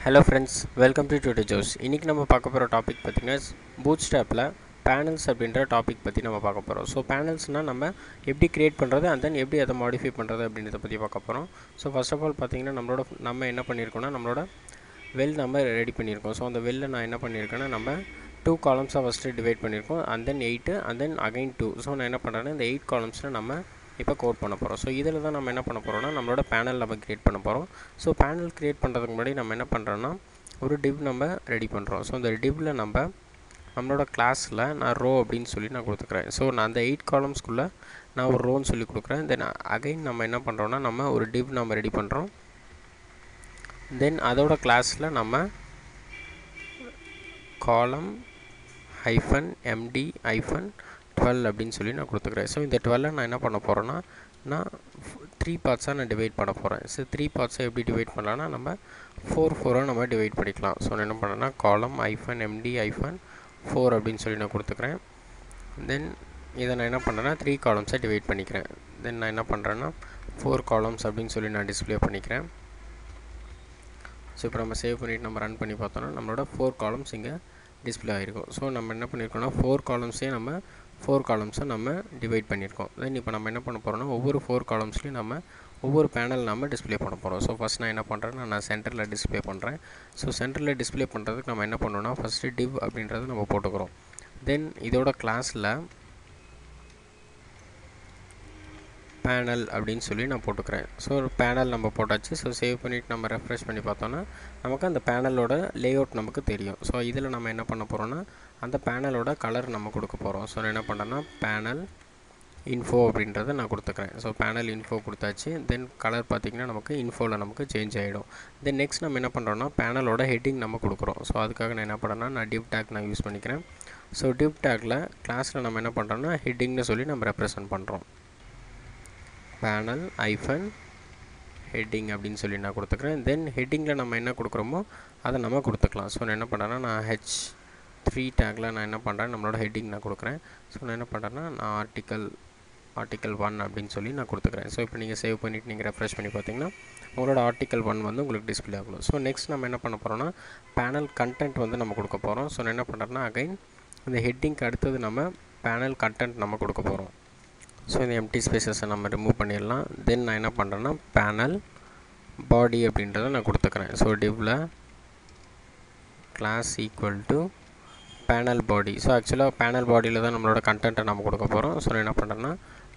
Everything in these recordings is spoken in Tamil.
Hello friends, welcome to Tutor Joes. இன்னைக்கு நம்ம பார்க்க போகிற டாபிக் பார்த்திங்கன்னா பூட்ஸ்ட்ராப்பில் பேனல்ஸ் அப்படின்ற டாபிக் பற்றி நம்ம பார்க்க போகிறோம். ஸோ பேனல்ஸ்னால் நம்ம எப்படி க்ரியேட் பண்ணுறது அண்ட் தென் எப்படி அதை மாடிஃபை பண்ணுறது அப்படின்றத பற்றி பார்க்க போகிறோம். ஸோ ஃபர்ஸ்ட் ஆஃப் ஆல் பார்த்திங்கன்னா நம்ம என்ன பண்ணியிருக்கோம்னா நம்மளோட வெல் நம்ம ரெடி பண்ணியிருக்கோம். ஸோ அந்த வெல்லை நான் என்ன பண்ணியிருக்கேன்னா நம்ம 2 காலம்ஸாக ஃபஸ்ட்டு டிவைட் பண்ணியிருக்கோம் and then 8 and then again 2. So நான் என்ன பண்ணுறேன்னா இந்த 8 காலம்ஸில் நம்ம இப்போ கோட் பண்ண போகிறோம். ஸோ இதில் தான் நம்ம என்ன பண்ண போகிறோம்னா நம்மளோட பேனல் நம்ம க்ரியேட் பண்ண போகிறோம். ஸோ பேனல் க்ரியேட் பண்ணுறதுக்கு முன்னாடி நம்ம என்ன பண்ணுறோன்னா ஒரு டிவ் நம்ம ரெடி பண்ணுறோம். ஸோ அந்த டிவ்வில் நம்மளோட கிளாஸில் நான் ரோ அப்படின்னு சொல்லி நான் கொடுத்துக்கிறேன். ஸோ நான் அந்த 8 காலம்ஸ்குள்ளே நான் ஒரு ரோன்னு சொல்லி கொடுக்குறேன். தென் அகைன் நம்ம என்ன பண்ணுறோன்னா நம்ம ஒரு டிவ் நம்ம ரெடி பண்ணுறோம். தென் அதோட கிளாஸில் நம்ம காலம் -md-12 அப்படின்னு சொல்லி நான் கொடுத்துக்கிறேன். ஸோ இந்த 12 நான் என்ன பண்ண போகிறேன்னா நான் 3 பார்ட்ஸாக நான் டிவைட் பண்ண போகிறேன். ஸோ 3 பார்ட்ஸாக எப்படி டிவைட் பண்ணலான்னா நம்ம 4 நம்ம டிவைட் பண்ணிக்கலாம். ஸோ நான் என்ன பண்ணேன்னா காலம் -md-4 அப்படின்னு சொல்லி நான் கொடுத்துக்கிறேன். தென் இதை நான் என்ன பண்ணுறேன்னா 3 காலம்ஸாக டிவைட் பண்ணிக்கிறேன். தென் நான் என்ன பண்ணுறேன்னா 4 காலம்ஸ் அப்படின்னு சொல்லி நான் டிஸ்பிளே பண்ணிக்கிறேன். ஸோ இப்போ நம்ம சேவ் பண்ணிவிட்டு நம்ம ரன் பண்ணி பார்த்தோன்னா நம்மளோட 4 காலம்ஸ் இங்கே டிஸ்பிளே ஆகிருக்கும். ஸோ நம்ம என்ன பண்ணியிருக்கோம்னா 4 காலம்ஸே நம்ம 4 காலம்ஸை நம்ம டிவைட் பண்ணியிருக்கோம். தென் இப்போ நம்ம என்ன பண்ண போகிறோம்னா ஒவ்வொரு 4 காலம்ஸ்லையும் நம்ம ஒவ்வொரு பேனல் நம்ம டிஸ்பிளே பண்ண போகிறோம். ஸோ ஃபஸ்ட் நான் என்ன பண்ணுறேன்னா நான் சென்டரில் டிஸ்பிளே பண்ணுறேன். ஸோ சென்டரில் டிஸ்பிளே பண்ணுறதுக்கு நம்ம என்ன பண்ணோம்னா ஃபஸ்ட்டு டிவ் அப்படின்றத நம்ம போட்டுக்கிறோம். தென் இதோட கிளாஸில் பேனல் அப்படின்னு சொல்லி நான் போட்டுக்கிறேன். ஸோ பேனல் நம்ம போட்டாச்சு. ஸோ சேவ் பண்ணிவிட்டு நம்ம ரெஃப்ரெஷ் பண்ணி பார்த்தோன்னா நமக்கு அந்த பேனலோட லேஅவுட் நமக்கு தெரியும். ஸோ இதில் நம்ம என்ன பண்ண போகிறோன்னா அந்த பேனலோட கலர் நம்ம கொடுக்க போகிறோம். ஸோ நான் என்ன பண்ணுறேன்னா பேனல் இன்ஃபோ அப்படின்றத நான் கொடுத்துக்கிறேன். ஸோ பேனல் இன்ஃபோ கொடுத்தாச்சு. தென் கலர் பார்த்திங்கன்னா நமக்கு இன்ஃபோவில் நமக்கு சேஞ்ச் ஆகிடும். தென் நெக்ஸ்ட் நம்ம என்ன பண்ணுறோன்னா பேனலோட ஹெட்டிங் நம்ம கொடுக்குறோம். ஸோ அதுக்காக நான் என்ன பண்ணுறேன்னா நான் டிவ் டேக் நான் யூஸ் பண்ணிக்கிறேன். ஸோ டிவ் டேக்கில் கிளாஸில் நம்ம என்ன பண்ணுறோன்னா ஹெட்டிங்னு சொல்லி நம்ம ரெப்ரசன்ட் பண்ணுறோம். பேனல் ஹெட்டிங் அப்படின்னு சொல்லி நான் கொடுத்துக்கிறேன். தென் ஹெட்டிங்கில் நம்ம என்ன கொடுக்குறோமோ அதை நம்ம கொடுத்துக்கலாம். ஸோ நான் என்ன பண்ணுறேன்னா நான் H3 டேக்கில் நான் என்ன பண்ணுறேன் நம்மளோட ஹெட்டிங் நான் கொடுக்குறேன். ஸோ நான் என்ன பண்ணுறேன்னா நான் ஆர்டிக்கல் 1 அப்படின்னு சொல்லி நான் கொடுத்துக்கிறேன். ஸோ இப்போ நீங்கள் சேவ் பண்ணிவிட்டு நீங்கள் ரெஃப்ரெஷ் பண்ணி பார்த்தீங்கன்னா உங்களோட ஆர்டிக்கல் 1 வந்து உங்களுக்கு டிஸ்பிளே ஆகணும். ஸோ நெக்ஸ்ட் நம்ம என்ன பண்ண போகிறோம்னா பேனல் கண்டென்ட் வந்து நம்ம கொடுக்க போகிறோம். ஸோ நான் என்ன பண்ணுறேன்னா அகைன் இந்த ஹெட்டிங்க்கு அடுத்தது நம்ம பேனல் கண்டென்ட் நம்ம கொடுக்க போகிறோம். ஸோ இந்த எம்டி ஸ்பேசஸை நம்ம ரிமூவ் பண்ணிடலாம். தென் நான் என்ன பண்ணுறேன்னா பேனல் பாடி அப்படின்றத நான் கொடுத்துக்கிறேன். ஸோ டிவ்வில் class equal to panel body. So ஆக்சுவலாக பேனல் பாடியில் தான் நம்மளோட கண்டென்ட்டை நம்ம கொடுக்க போகிறோம். ஸோ நான் என்ன பண்ணுறேன்னா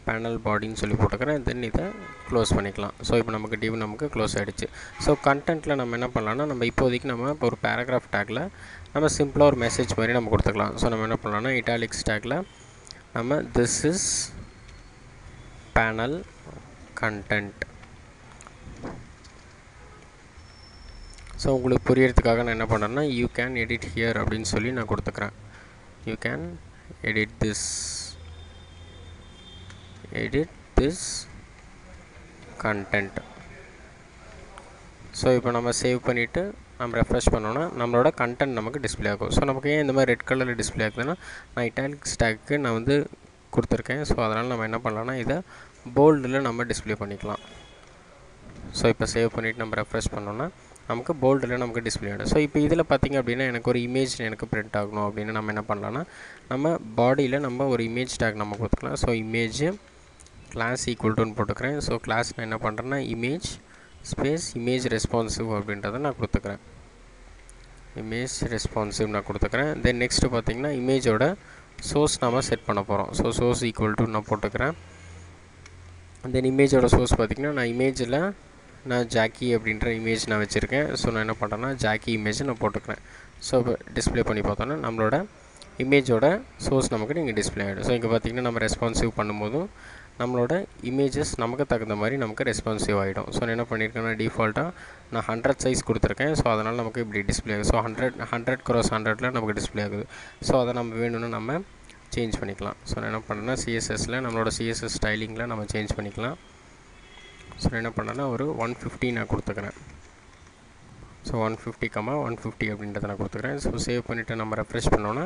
பேனல் பாடின்னு சொல்லி போட்டுக்கிறேன். தென் இதை க்ளோஸ் பண்ணிக்கலாம். ஸோ இப்போ நமக்கு டிவ் நமக்கு க்ளோஸ் ஆகிடுச்சு. ஸோ கண்டென்ட்டில் நம்ம என்ன பண்ணலாம்னா நம்ம இப்போதைக்கு நம்ம இப்போ ஒரு பேராகிராஃப் டேக்கில் நம்ம சிம்பிளாக ஒரு மெசேஜ் மாதிரி நம்ம கொடுத்துக்கலாம். ஸோ நம்ம என்ன பண்ணலாம்னா இட்டாலிக்ஸ் டேக்கில் நம்ம this is panel content. So உங்களுக்கு புரியறதுக்காக நான் என்ன பண்ணுறேன்னா யூ கேன் எடிட் ஹியர் அப்படின்னு சொல்லி நான் கொடுத்துக்கிறேன். You can edit this content. So இப்போ நம்ம சேவ் பண்ணிவிட்டு நம்ம ரெஃப்ரெஷ் பண்ணோன்னா நம்மளோட கண்டென்ட் நமக்கு டிஸ்பிளே ஆகும். ஸோ நமக்கு ஏன் இந்த மாதிரி ரெட் கலரில் டிஸ்பிளே ஆகுதுன்னா நான் இட்டாலிக்ஸ் டேக்கு நான் வந்து கொடுத்துருக்கேன். ஸோ அதனால் நம்ம என்ன பண்ணலாம்னா இதை போல்டில் நம்ம டிஸ்பிளே பண்ணிக்கலாம். ஸோ இப்போ சேவ் பண்ணிவிட்டு நம்ம ரெஃப்ரெஷ் பண்ணோன்னா நமக்கு போல்டில் நமக்கு டிஸ்பிளே ஆகிடும். ஸோ இப்போ இதில் பார்த்திங்க அப்படின்னா எனக்கு ஒரு இமேஜ் எனக்கு பிரிண்ட் ஆகணும் அப்படின்னு நம்ம என்ன பண்ணலாம்னா நம்ம பாடியில் நம்ம ஒரு இமேஜ் டேக் நம்ம கொடுத்துக்கலாம். ஸோ இமேஜ் கிளாஸ் ஈக்குவல் டுன்னு போட்டுக்கிறேன். ஸோ கிளாஸ் நான் என்ன பண்ணுறேன்னா இமேஜ் ஸ்பேஸ் இமேஜ் ரெஸ்பான்சிவ் அப்படின்றத நான் கொடுத்துக்கிறேன். இமேஜ் ரெஸ்பான்சிவ் நான் கொடுத்துக்கிறேன். தென் நெக்ஸ்ட்டு பார்த்திங்கன்னா இமேஜோட சோர்ஸ் நம்ம செட் பண்ண போகிறோம். ஸோ சோர்ஸ் ஈக்குவல் டு நான் போட்டுக்கிறேன். தென் இமேஜோட சோர்ஸ் பார்த்திங்கன்னா நான் இமேஜில் நான் ஜாக்கி அப்படின்ற இமேஜ் நான் வச்சுருக்கேன். ஸோ நான் என்ன பண்ணுறேன்னா ஜாக்கி இமேஜை நான் போட்டுக்கிறேன். ஸோ இப்போ டிஸ்பிளே பண்ணி பார்த்தோன்னா நம்மளோட இமேஜோட சோர்ஸ் நமக்கு நீங்கள் டிஸ்பிளே ஆகிடும். ஸோ இங்கே பார்த்திங்கன்னா நம்ம ரெஸ்பான்சிவ் பண்ணும்போதும் நம்மளோட இமேஜஸ் நமக்கு தகுந்த மாதிரி நமக்கு ரெஸ்பான்சிவ் ஆகிடும். ஸோ நான் என்ன பண்ணியிருக்கேன்னா டிஃபால்ட்டாக நான் 100 சைஸ் கொடுத்துருக்கேன். ஸோ அதனால் நமக்கு இப்படி டிஸ்பிளே ஆகுது. ஸோ 100x100 நமக்கு டிஸ்பிளே ஆகுது. ஸோ அதை நம்ம வேணும்னா நம்ம சேஞ்ச் பண்ணிக்கலாம். ஸோ நான் என்ன பண்ணுறேன்னா சிஎஸ்எஸில் நம்மளோட சிஎஸ்எஸ் ஸ்டைலிங்கில் நம்ம சேஞ்ச் பண்ணிக்கலாம். ஸோ நான் என்ன பண்ணுறேன்னா ஒரு 150 நான் கொடுத்துக்கிறேன். ஸோ 150, 150 அப்படின்றத நான் கொடுத்துக்கிறேன். ஸோ சேவ் பண்ணிவிட்டு நம்ம ரெஃப்ரெஷ் பண்ணோன்னா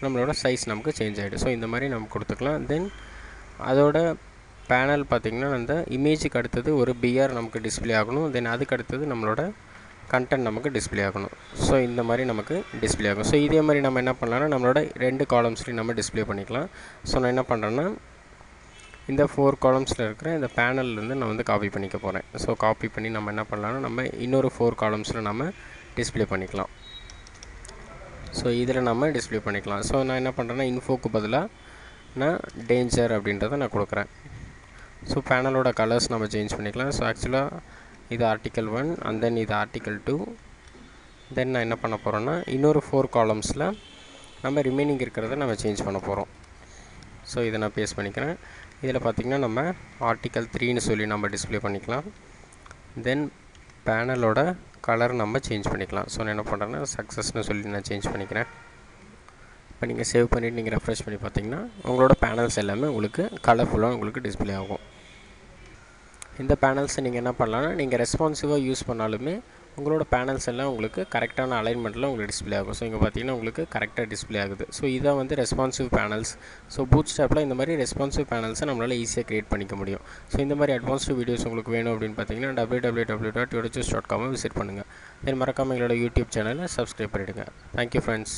நம்மளோட சைஸ் நமக்கு சேஞ்ச் ஆகிடும். ஸோ இந்த மாதிரி நம்ம கொடுத்துக்கலாம். தென் அதோட பேனல் பார்த்திங்கன்னா அந்த இமேஜுக்கு அடுத்தது ஒரு பிஆர் நமக்கு டிஸ்பிளே ஆகணும். தென் அதுக்கு அடுத்தது நம்மளோட கண்டென்ட் நமக்கு டிஸ்ப்ளே ஆகணும். ஸோ இந்த மாதிரி நமக்கு டிஸ்ப்ளே ஆகும். ஸோ இதே மாதிரி நம்ம என்ன பண்ணலாம்னா நம்மளோட 2 காலம்ஸ்லையும் நம்ம டிஸ்ப்ளே பண்ணிக்கலாம். ஸோ நான் என்ன பண்ணுறேன்னா இந்த 4 காலம்ஸில் இருக்கிற இந்த பேனல்லேருந்து நான் வந்து காப்பி பண்ணிக்க போகிறேன். ஸோ காப்பி பண்ணி நம்ம என்ன பண்ணலாம்னா நம்ம இன்னொரு 4 காலம்ஸில் நம்ம டிஸ்ப்ளே பண்ணிக்கலாம். ஸோ இதில் நம்ம டிஸ்ப்ளே பண்ணிக்கலாம். ஸோ நான் என்ன பண்ணுறேன்னா இன்ஃபோக்கு பதிலாக நான் டேஞ்சர் அப்படின்றத நான் கொடுக்குறேன். ஸோ பேனலோட கலர்ஸ் நம்ம சேஞ்ச் பண்ணிக்கலாம். ஸோ ஆக்சுவலாக இது ஆர்டிக்கல் 1 அண்ட் தென் இது ஆர்டிக்கல் 2. தென் நான் என்ன பண்ண போகிறேன்னா இன்னொரு 4 காலம்ஸில் நம்ம ரிமைனிங் இருக்கிறத நம்ம சேஞ்ச் பண்ண போகிறோம். ஸோ இதை நான் பேஸ்ட் பண்ணிக்கிறேன். இதில் பார்த்திங்கன்னா நம்ம ஆர்டிக்கல் 3ன்னு சொல்லி நம்ம டிஸ்ப்ளே பண்ணிக்கலாம். தென் பேனலோட கலர் நம்ம சேஞ்ச் பண்ணிக்கலாம். ஸோ நான் என்ன பண்ணுறேன்னா சக்ஸஸ்னு சொல்லி நான் சேஞ்ச் பண்ணிக்கிறேன். இப்போ நீங்கள் சேவ் பண்ணிவிட்டு நீங்கள் ரெஃப்ரெஷ் பண்ணி பார்த்தீங்கன்னா உங்களோட பேனல்ஸ் எல்லாமே உங்களுக்கு கலர்ஃபுல்லாக உங்களுக்கு டிஸ்ப்ளே ஆகும். இந்த பேனல்ஸை நீங்கள் என்ன பண்ணலான்னா நீங்கள் ரெஸ்பான்சிவாக யூஸ் பண்ணாலுமே உங்களோட பேனல்ஸ் எல்லாம் உங்களுக்கு கரெக்டான அலைன்மெண்ட்டில் உங்களுக்கு டிஸ்ப்ளே ஆகும். ஸோ இங்கே பார்த்தீங்கன்னா உங்களுக்கு கரெக்டாக டிஸ்ப்ளே ஆகுது. ஸோ இதான் வந்து ரெஸ்பான்சிவ் பேனல்ஸ். ஸோ பூட்ஸ்ட்ராப்பில் இந்த மாதிரி ரெஸ்பான்சிவ் பேனல்ஸை நம்மளால் ஈஸியாக க்ரியேட் பண்ணிக்க முடியும். ஸோ இந்த மாதிரி அட்வான்ஸ்டு வீடியோஸ் உங்களுக்கு வேணும் அப்படின்னு பார்த்தீங்கன்னா www.yodachoose.com விசிட் பண்ணுங்கள். தென் மறக்காமல் எங்களோட யூடியூப் சேனலை சப்ஸ்கிரைப் பண்ணிவிடுங்க. Thank you friends.